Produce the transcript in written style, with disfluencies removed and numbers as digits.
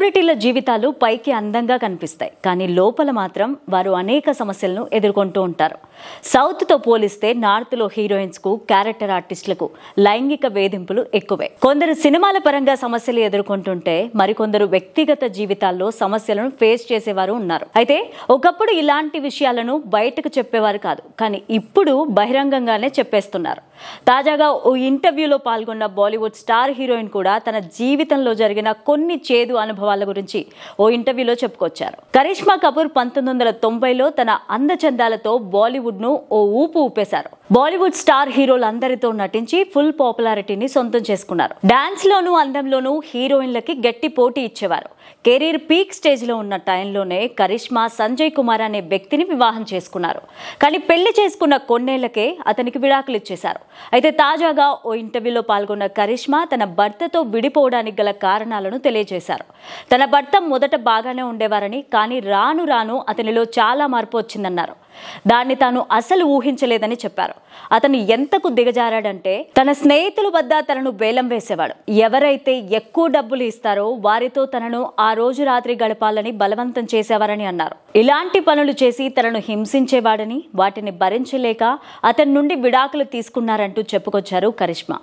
సెలబ్రిటీల జీవితాలు పైకి అందంగా కనిపిస్తాయి, కానీ లోపల మాత్రం వారు అనేక సమస్యలను ఎదుర్కొంటూ ఉంటారు. సౌత్తో పోలిస్తే నార్త్లో హీరోయిన్స్కు, క్యారెక్టర్ ఆర్టిస్టులకు లైంగిక వేధింపులు ఎక్కువే. కొందరు సినిమాల పరంగా సమస్యలు ఎదుర్కొంటుంటే మరికొందరు వ్యక్తిగత జీవితాల్లో సమస్యలను ఫేస్ చేసేవారు ఉన్నారు. అయితే ఒకప్పుడు ఇలాంటి విషయాలను బయటకు చెప్పేవారు కాదు, కానీ ఇప్పుడు బహిరంగంగానే చెప్పేస్తున్నారు. తాజాగా ఓ ఇంటర్వ్యూలో పాల్గొన్న బాలీవుడ్ స్టార్ హీరోయిన్ కూడా తన జీవితంలో జరిగిన కొన్ని చేదు అనుభవాల గురించి ఓ ఇంటర్వ్యూలో చెప్పుకొచ్చారు. కరిష్మా కపూర్ 1990లో తన అందచందాలతో బాలీవుడ్ ను ఓ ఊపు ఊపేశారు. బాలీవుడ్ స్టార్ హీరోలందరితో నటించి ఫుల్ పాపులారిటీని సొంతం చేసుకున్నారు. డాన్స్ లోనూ అందంలోనూ హీరోయిన్లకి గట్టి పోటీ ఇచ్చేవారు. కెరీర్ పీక్ స్టేజ్ లో ఉన్న టైంలోనే కరిష్మా సంజయ్ కుమార్ అనే వ్యక్తిని వివాహం చేసుకున్నారు. కానీ పెళ్లి చేసుకున్న కొన్నేళ్లకే అతనికి విడాకులు ఇచ్చేశారు. అయితే తాజాగా ఓ ఇంటర్వ్యూలో పాల్గొన్న కరిష్మా తన భర్తతో విడిపోవడానికి గల కారణాలను తెలియజేశారు. తన భర్త మొదట బాగానే ఉండేవారని, కానీ రాను రాను అతనిలో చాలా మార్పు వచ్చిందన్నారు. దాన్ని తాను అసలు ఊహించలేదని చెప్పారు. అతను ఎంతకు దిగజారాడంటే తన స్నేహితుల వద్ద తనను వేలం వేసేవాడు. ఎవరైతే ఎక్కువ డబ్బులు ఇస్తారో వారితో తనను ఆ రోజు రాత్రి గడపాలని బలవంతం చేసేవారని అన్నారు. ఇలాంటి పనులు చేసి తనను హింసించేవాడని, వాటిని భరించలేక అతని నుండి విడాకులు తీసుకున్నారంటూ చెప్పుకొచ్చారు కరిష్మా.